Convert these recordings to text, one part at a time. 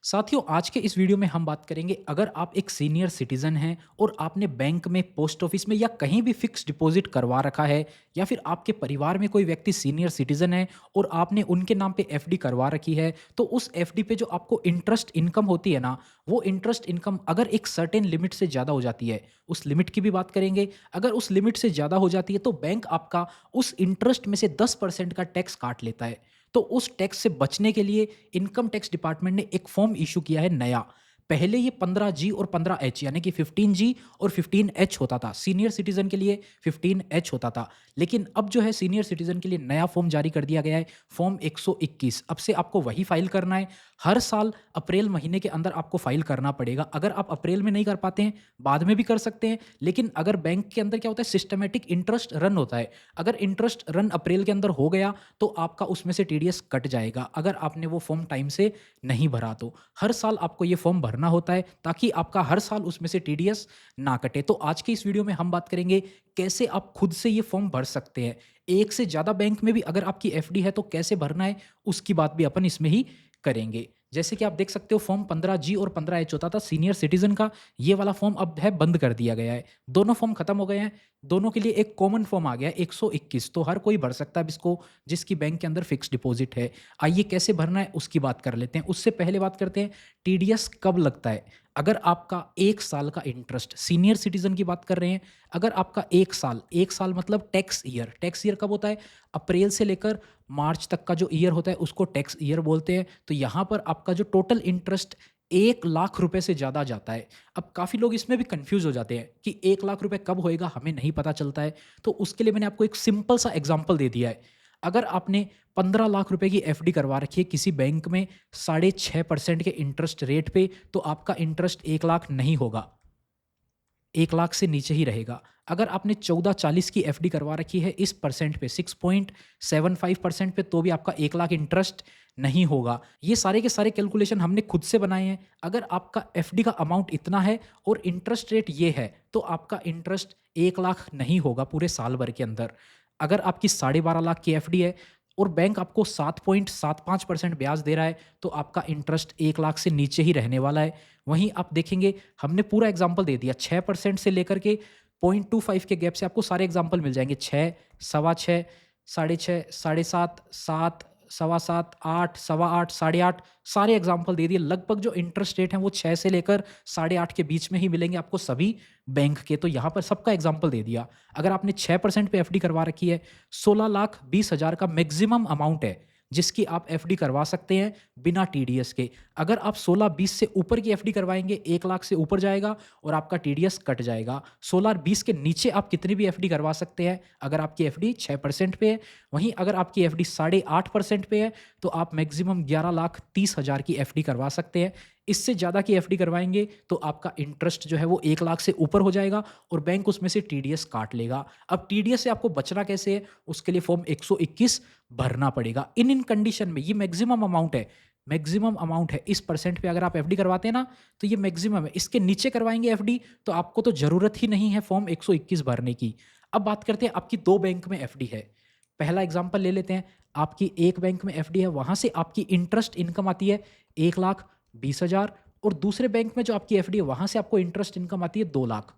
साथियों, आज के इस वीडियो में हम बात करेंगे अगर आप एक सीनियर सिटीजन हैं और आपने बैंक में, पोस्ट ऑफिस में या कहीं भी फिक्स डिपॉजिट करवा रखा है, या फिर आपके परिवार में कोई व्यक्ति सीनियर सिटीजन है और आपने उनके नाम पे एफडी करवा रखी है, तो उस एफडी पे जो आपको इंटरेस्ट इनकम होती है ना, वो इंटरेस्ट इनकम अगर एक सर्टेन लिमिट से ज़्यादा हो जाती है, उस लिमिट की भी बात करेंगे। अगर उस लिमिट से ज़्यादा हो जाती है तो बैंक आपका उस इंटरेस्ट में से 10% का टैक्स काट लेता है। तो उस टैक्स से बचने के लिए इनकम टैक्स डिपार्टमेंट ने एक फॉर्म इशू किया है नया। पहले ये 15G और 15H यानी कि 15G और 15H होता था। सीनियर सिटीज़न के लिए 15H होता था। लेकिन अब जो है सीनियर सिटीज़न के लिए नया फॉर्म जारी कर दिया गया है, फॉर्म 121। अब से आपको वही फ़ाइल करना है। हर साल अप्रैल महीने के अंदर आपको फ़ाइल करना पड़ेगा। अगर आप अप्रैल में नहीं कर पाते हैं, बाद में भी कर सकते हैं। लेकिन अगर बैंक के अंदर क्या होता है, सिस्टमैटिक इंटरेस्ट रन होता है। अगर इंटरेस्ट रन अप्रैल के अंदर हो गया तो आपका उसमें से टीडीएस कट जाएगा, अगर आपने वो फॉर्म टाइम से नहीं भरा तो। हर साल आपको ये फॉर्म भरना होता है ताकि आपका हर साल उसमें से टीडीएस ना कटे। तो आज की इस वीडियो में हम बात करेंगे कैसे आप खुद से ये फॉर्म भर सकते हैं। एक से ज़्यादा बैंक में भी अगर आपकी एफडी है तो कैसे भरना है, उसकी बात भी अपन इसमें ही करेंगे। जैसे कि आप देख सकते हो, फॉर्म 15G और 15H होता था सीनियर सिटीजन का, ये वाला फॉर्म अब है बंद कर दिया गया है। दोनों फॉर्म खत्म हो गए हैं। दोनों के लिए एक कॉमन फॉर्म आ गया है 121, तो हर कोई भर सकता है अब इसको, जिसकी बैंक के अंदर फिक्स डिपॉजिट है। आइए कैसे भरना है उसकी बात कर लेते हैं। उससे पहले बात करते हैं टीडीएस कब लगता है। अगर आपका 1 साल का इंटरेस्ट, सीनियर सिटीजन की बात कर रहे हैं, अगर आपका 1 साल मतलब टैक्स ईयर कब होता है? अप्रैल से लेकर मार्च तक का जो ईयर होता है उसको टैक्स ईयर बोलते हैं। तो यहाँ पर आपका जो टोटल इंटरेस्ट 1 लाख रुपए से ज़्यादा जाता है। अब काफ़ी लोग इसमें भी कंफ्यूज हो जाते हैं कि 1 लाख रुपए कब होएगा, हमें नहीं पता चलता है। तो उसके लिए मैंने आपको एक सिंपल सा एग्जांपल दे दिया है। अगर आपने 15 लाख रुपए की एफडी करवा रखी है किसी बैंक में 6.5% के इंटरेस्ट रेट पे, तो आपका इंटरेस्ट 1 लाख नहीं होगा, 1 लाख से नीचे ही रहेगा। अगर आपने 1440 की एफडी करवा रखी है इस परसेंट पे, 6.75% पे, तो भी आपका 1 लाख इंटरेस्ट नहीं होगा। ये सारे के सारे कैलकुलेशन हमने खुद से बनाए हैं। अगर आपका एफडी का अमाउंट इतना है और इंटरेस्ट रेट ये है, तो आपका इंटरेस्ट 1 लाख नहीं होगा पूरे साल भर के अंदर। अगर आपकी 12.5 लाख की एफडी है और बैंक आपको 7.75% ब्याज दे रहा है, तो आपका इंटरेस्ट 1 लाख से नीचे ही रहने वाला है। वहीं आप देखेंगे, हमने पूरा एग्जाम्पल दे दिया, 6% से लेकर के 0.25 के गैप से आपको सारे एग्जाम्पल मिल जाएंगे। 6, सवा 6, 6.5, 7.5, 7, सवा 7, 8, सवा 8, 8.5, सारे एग्जाम्पल दे दिए। लगभग जो इंटरेस्ट रेट हैं वो 6 से लेकर 8.5 के बीच में ही मिलेंगे आपको सभी बैंक के। तो यहाँ पर सबका एग्जाम्पल दे दिया। अगर आपने 6% पे एफडी करवा रखी है, 16,20,000 का मैक्सिमम अमाउंट है जिसकी आप एफडी करवा सकते हैं बिना टीडीएस के। अगर आप 16-20 से ऊपर की एफडी करवाएंगे, 1 लाख से ऊपर जाएगा और आपका टीडीएस कट जाएगा। 16-20 के नीचे आप कितनी भी एफडी करवा सकते हैं अगर आपकी एफडी 6% पे है। वहीं अगर आपकी एफडी 8.5% पे है, तो आप मैक्सिमम 11,30,000 की एफडी करवा सकते हैं। इससे ज़्यादा की एफडी करवाएंगे तो आपका इंटरेस्ट जो है वो 1 लाख से ऊपर हो जाएगा और बैंक उसमें से टीडीएस काट लेगा। अब टीडीएस से आपको बचना कैसे है, उसके लिए फॉर्म 121 भरना पड़ेगा। इन इन कंडीशन में ये मैक्सिमम अमाउंट है, मैक्सिमम अमाउंट है। इस परसेंट पे अगर आप एफडी करवाते हैं ना, तो ये मैक्सिमम है। इसके नीचे करवाएंगे एफडी तो आपको तो ज़रूरत ही नहीं है फॉर्म 121 भरने की। अब बात करते हैं, आपकी 2 बैंक में एफडी है। पहला एग्जाम्पल ले लेते हैं। आपकी एक बैंक में एफडी है, वहाँ से आपकी इंटरेस्ट इनकम आती है 1,20,000, और दूसरे बैंक में जो आपकी एफडी है वहाँ से आपको इंटरेस्ट इनकम आती है 2 लाख।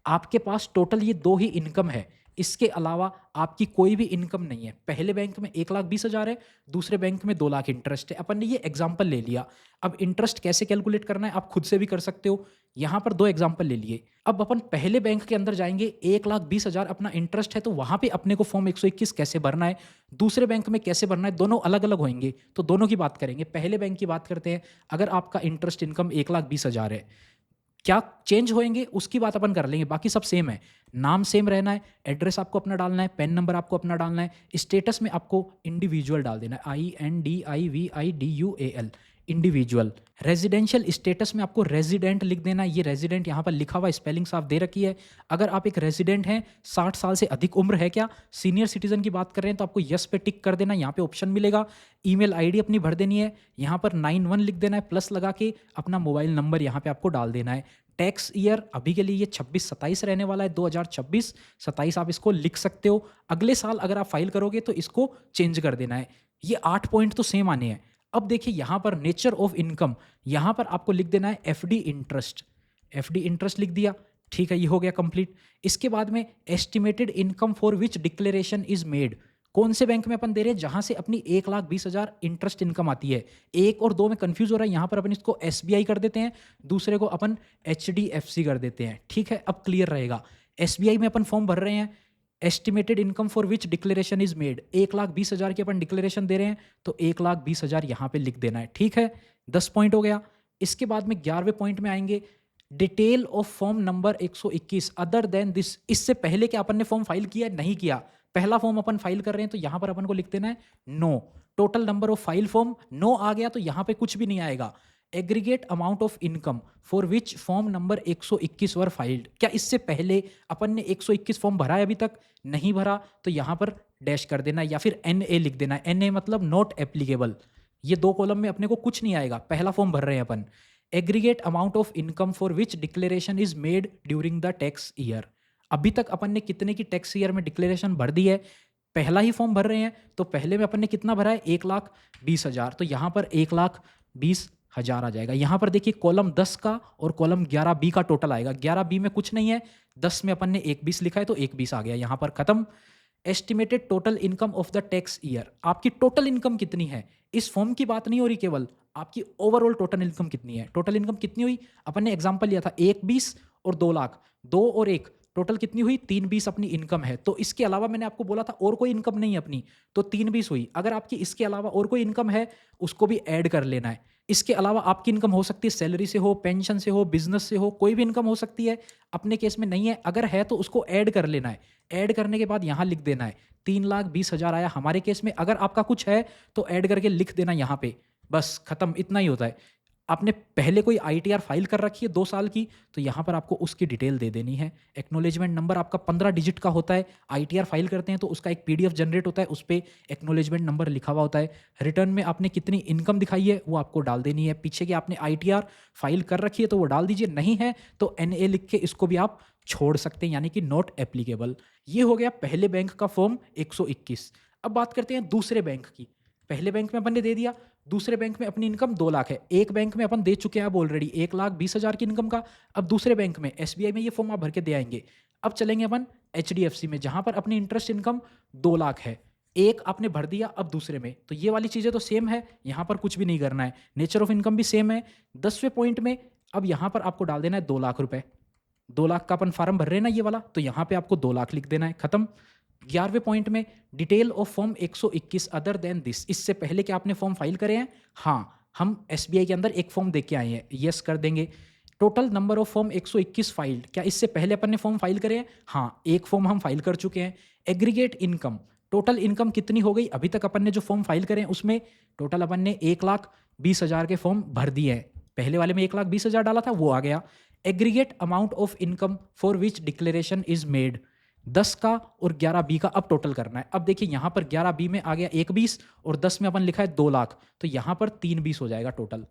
आपके पास टोटल ये 2 ही इनकम है। इसके अलावा आपकी कोई भी इनकम नहीं है। पहले बैंक में 1,20,000 है, दूसरे बैंक में 2 लाख इंटरेस्ट है। अपन ने ये एग्जाम्पल ले लिया। अब इंटरेस्ट कैसे कैलकुलेट करना है आप खुद से भी कर सकते हो। यहाँ पर 2 एग्जाम्पल ले लिए। अब अपन पहले बैंक के अंदर जाएंगे, 1,20,000 अपना इंटरेस्ट है, तो वहाँ पे अपने को फॉर्म 121 कैसे भरना है, दूसरे बैंक में कैसे भरना है, दोनों अलग अलग होंगे। तो दोनों की बात करेंगे। पहले बैंक की बात करते हैं। अगर आपका इंटरेस्ट इनकम 1,20,000 है, क्या चेंज होएँगे उसकी बात अपन कर लेंगे, बाकी सब सेम है। नाम सेम रहना है, एड्रेस आपको अपना डालना है, पैन नंबर आपको अपना डालना है, स्टेटस में आपको इंडिविजुअल डाल देना है, INDIVIDUAL, इंडिविजुअल। रेजिडेंशियल स्टेटस में आपको रेजिडेंट लिख देना है। ये रेजिडेंट यहाँ पर लिखा हुआ स्पेलिंग साफ दे रखी है। अगर आप एक रेजिडेंट हैं, 60 साल से अधिक उम्र है क्या, सीनियर सिटीजन की बात कर रहे हैं, तो आपको यस पे टिक कर देना। यहाँ पे ऑप्शन मिलेगा, ईमेल आईडी अपनी भर देनी है, यहाँ पर 91 लिख देना है, प्लस लगा के अपना मोबाइल नंबर यहाँ पे आपको डाल देना है। टैक्स ईयर अभी के लिए ये 26-27 रहने वाला है, 2026-27 आप इसको लिख सकते हो। अगले साल अगर आप फाइल करोगे तो इसको चेंज कर देना है। ये 8 पॉइंट तो सेम आने हैं। अब देखिए यहाँ पर नेचर ऑफ इनकम, यहाँ पर आपको लिख देना है एफडी इंटरेस्ट। एफडी इंटरेस्ट लिख दिया, ठीक है, ये हो गया कंप्लीट। इसके बाद में estimated income for which declaration is made, कौन से बैंक में अपन दे रहे हैं जहां से अपनी 1,20,000 इंटरेस्ट इनकम आती है। एक और दो में कंफ्यूज हो रहा है, यहाँ पर अपन इसको एसबीआई कर देते हैं, दूसरे को अपन एचडीएफसी कर देते हैं, ठीक है, अब क्लियर रहेगा। एसबीआई में अपन फॉर्म भर रहे हैं, estimated income for which declaration is made, 1,20,000 की अपन डिक्लेरेशन दे रहे हैं, तो 1,20,000 यहाँ पे लिख देना है, ठीक है। 10 पॉइंट हो गया। इसके बाद में 11वें पॉइंट में आएंगे, detail of form number 121 other than this, इससे पहले क्या अपन ने फॉर्म फाइल किया नहीं किया, पहला फॉर्म अपन फाइल कर रहे हैं तो यहां पर अपन को लिख देना है no. Total number of file form no आ गया तो यहां पे कुछ भी नहीं आएगा। Aggregate amount of income for which form number 121 were filed, क्या इससे पहले अपन ने 121 फॉर्म भरा है, अभी तक नहीं भरा, तो यहां पर डैश कर देना या फिर NA लिख देना है। NA मतलब नॉट एप्लीकेबल। ये दो कॉलम में अपने को कुछ नहीं आएगा, पहला फॉर्म भर रहे हैं अपन। Aggregate amount of income for which declaration is made during the tax year, अभी तक अपन ने कितने की टैक्स ईयर में डिक्लेरेशन भर दी है, पहला ही फॉर्म भर रहे हैं तो पहले में अपन ने कितना भरा है 1,20,000, तो यहाँ पर 1,20,000 आ जाएगा। यहाँ पर देखिए कॉलम 10 का और कॉलम 11B का टोटल आएगा। 11B में कुछ नहीं है, 10 में अपन ने 1,20 लिखा है तो 1,20 आ गया, यहाँ पर खत्म। Estimated total income of the tax year, आपकी टोटल इनकम कितनी है, इस फॉर्म की बात नहीं हो रही, केवल आपकी ओवरऑल टोटल इनकम कितनी है। टोटल इनकम कितनी हुई, अपन ने एग्जांपल लिया था 1,20 और 2 लाख, 2 और 1 टोटल कितनी हुई 3,20 अपनी इनकम है। तो इसके अलावा मैंने आपको बोला था और कोई इनकम नहीं है अपनी, तो 3,20 हुई। अगर आपकी इसके अलावा और कोई इनकम है उसको भी ऐड कर लेना है। इसके अलावा आपकी इनकम हो सकती है सैलरी से हो, पेंशन से हो, बिजनेस से हो, कोई भी इनकम हो सकती है। अपने केस में नहीं है, अगर है तो उसको ऐड कर लेना है। ऐड करने के बाद यहाँ लिख देना है 3,20,000 आया हमारे केस में। अगर आपका कुछ है तो ऐड करके लिख देना यहाँ पे, बस खत्म, इतना ही होता है। आपने पहले कोई आईटीआर फाइल कर रखी है 2 साल की तो यहाँ पर आपको उसकी डिटेल दे देनी है। एक्नॉलेजमेंट नंबर आपका 15 डिजिट का होता है। आईटीआर फाइल करते हैं तो उसका एक पीडीएफ जनरेट होता है, उस पर एक्नॉलेजमेंट नंबर लिखा हुआ होता है। रिटर्न में आपने कितनी इनकम दिखाई है वो आपको डाल देनी है। पीछे की आपने आईटीआर फाइल कर रखी है तो वो डाल दीजिए, नहीं है तो NA लिख के इसको भी आप छोड़ सकते हैं, यानी कि नॉट एप्लीकेबल। ये हो गया पहले बैंक का फॉर्म 121। अब बात करते हैं दूसरे बैंक की। पहले बैंक में अपन ने दे दिया, दूसरे बैंक में अपनी इनकम 2 लाख है। एक बैंक में अपन दे चुके हैं अब ऑलरेडी 1,20,000 की इनकम का। अब दूसरे बैंक में SBI में ये फॉर्म आप भर के दे आएंगे। अब चलेंगे अपन HDFC में जहां पर अपनी इंटरेस्ट इनकम 2 लाख है। एक आपने भर दिया अब दूसरे में, तो ये वाली चीज़ें तो सेम है, यहाँ पर कुछ भी नहीं करना है। नेचर ऑफ इनकम भी सेम है। 10वें पॉइंट में अब यहाँ पर आपको डाल देना है 2 लाख रुपए। 2 लाख का अपन फार्म भर रहे हैं ना ये वाला, तो यहाँ पे आपको 2 लाख लिख देना है, खत्म। 11वें पॉइंट में detail of form 121 other than this, इससे पहले क्या आपने फॉर्म फाइल करे हैं? हाँ, हम SBI के अंदर एक फॉर्म दे के आए हैं, यस कर देंगे। Total number of form 121 filed, क्या इससे पहले अपन ने फॉर्म फाइल करे हैं? हाँ, एक फॉर्म हम फाइल कर चुके हैं। एग्रीगेट इनकम, टोटल इनकम कितनी हो गई? अभी तक अपन ने जो फॉर्म फाइल करे हैं उसमें टोटल अपन ने 1,20,000 के फॉर्म भर दिए हैं। पहले वाले में 1,20,000 डाला था, वो आ गया। Aggregate amount of income for which declaration is made, 10 का और 11B का अब टोटल करना है। अब देखिए यहाँ पर 11B में आ गया 1,20 और 10 में अपन लिखा है 2 लाख, तो यहाँ पर 3,20 हो जाएगा टोटल।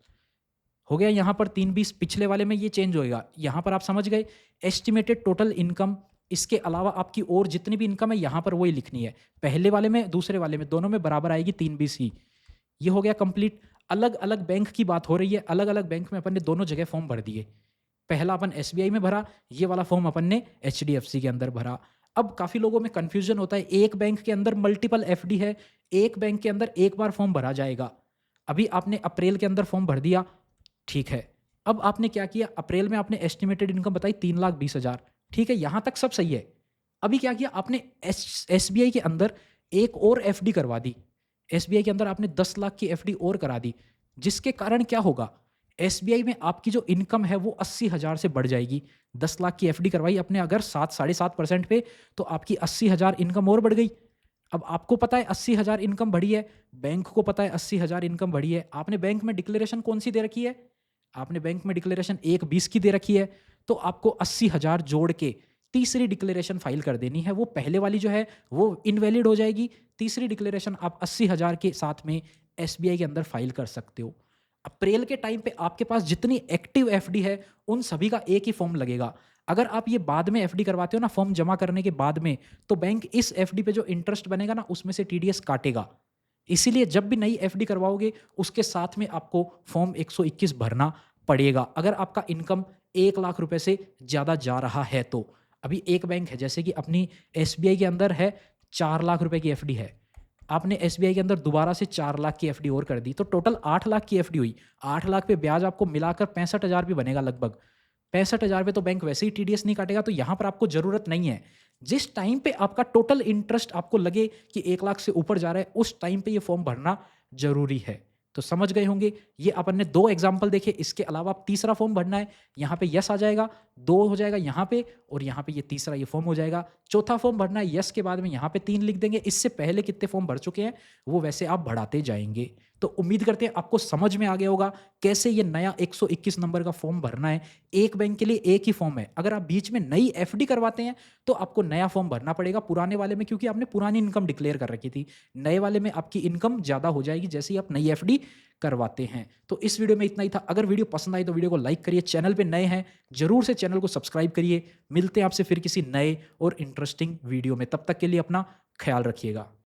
हो गया यहाँ पर 3,20, पिछले वाले में ये चेंज होएगा। यहाँ पर आप समझ गए। एस्टिमेटेड टोटल इनकम, इसके अलावा आपकी और जितनी भी इनकम है यहाँ पर वही लिखनी है। पहले वाले में दूसरे वाले में दोनों में बराबर आएगी 3,20 ही। ये हो गया कंप्लीट। अलग अलग बैंक की बात हो रही है, अलग अलग बैंक में अपन ने दोनों जगह फॉर्म भर दिए। पहला अपन SBI में भरा, ये वाला फॉर्म अपन ने HDFC के अंदर भरा। अब काफ़ी लोगों में कन्फ्यूजन होता है, एक बैंक के अंदर मल्टीपल FD है, एक बैंक के अंदर एक बार फॉर्म भरा जाएगा। अभी आपने अप्रैल के अंदर फॉर्म भर दिया, ठीक है। अब आपने क्या किया, अप्रैल में आपने एस्टिमेटेड इनकम बताई 3,20,000, ठीक है, यहाँ तक सब सही है। अभी क्या किया आपने, SBI के अंदर एक और FD करवा दी। SBI के अंदर आपने 10 लाख की FD और करा दी, जिसके कारण क्या होगा, SBI में आपकी जो इनकम है वो 80,000 से बढ़ जाएगी। 10 लाख की FD करवाई अपने अगर 7-7.5% पे, तो आपकी 80,000 इनकम और बढ़ गई। अब आपको पता है 80,000 इनकम बढ़ी है, बैंक को पता है 80,000 इनकम बढ़ी है। आपने बैंक में डिक्लेरेशन कौन सी दे रखी है? आपने बैंक में डिक्लेरेशन 1,20 की दे रखी है, तो आपको 80,000 जोड़ के तीसरी डिक्लेरेशन फाइल कर देनी है। वो पहले वाली जो है वो इनवैलिड हो जाएगी। तीसरी डिक्लेरेशन आप 80,000 के साथ में SBI के अंदर फाइल कर सकते हो। अप्रैल के टाइम पे आपके पास जितनी एक्टिव FD है उन सभी का एक ही फॉर्म लगेगा। अगर आप ये बाद में FD करवाते हो ना, फॉर्म जमा करने के बाद में, तो बैंक इस FD पे जो इंटरेस्ट बनेगा ना उसमें से TDS काटेगा। इसीलिए जब भी नई एफडी करवाओगे, उसके साथ में आपको फॉर्म 121 भरना पड़ेगा, अगर आपका इनकम 1 लाख रुपए से ज़्यादा जा रहा है तो। अभी एक बैंक है, जैसे कि अपनी एसबीआई के अंदर है 4 लाख रुपए की एफडी है। आपने एसबीआई के अंदर दोबारा से 4 लाख की एफडी और कर दी, तो टोटल 8 लाख की एफडी हुई। 8 लाख पे ब्याज आपको मिलाकर 65,000 भी बनेगा लगभग। 65,000 पे तो बैंक वैसे ही टीडीएस नहीं काटेगा, तो यहाँ पर आपको ज़रूरत नहीं है। जिस टाइम पे आपका टोटल इंटरेस्ट आपको लगे कि 1 लाख से ऊपर जा रहा है, उस टाइम पे ये फॉर्म भरना ज़रूरी है। तो समझ गए होंगे, ये अपन ने 2 एग्ज़ाम्पल देखे, इसके अलावा आप तीसरा फॉर्म भरना है, यहाँ पे यस आ जाएगा, 2 हो जाएगा यहाँ पे और यहाँ पे ये तीसरा ये फॉर्म हो जाएगा। चौथा फॉर्म भरना है, यस के बाद में यहाँ पे 3 लिख देंगे, इससे पहले कितने फॉर्म भर चुके हैं, वो वैसे आप बढ़ाते जाएँगे। तो उम्मीद करते हैं आपको समझ में आ गया होगा, कैसे ये नया 121 नंबर का फॉर्म भरना है। एक बैंक के लिए एक ही फॉर्म है, अगर आप बीच में नई एफडी करवाते हैं, तो आपको नया फॉर्म भरना पड़ेगा पुराने वाले में, क्योंकि आपने पुरानी इनकम डिक्लेयर कर रखी थी। नए वाले में आपकी इनकम ज़्यादा हो जाएगी जैसे ही आप नई एफडी करवाते हैं। तो इस वीडियो में इतना ही था। अगर वीडियो पसंद आई तो वीडियो को लाइक करिए, चैनल पे नए हैं ज़रूर से चैनल को सब्सक्राइब करिए। मिलते हैं आपसे फिर किसी नए और इंटरेस्टिंग वीडियो में, तब तक के लिए अपना ख्याल रखिएगा।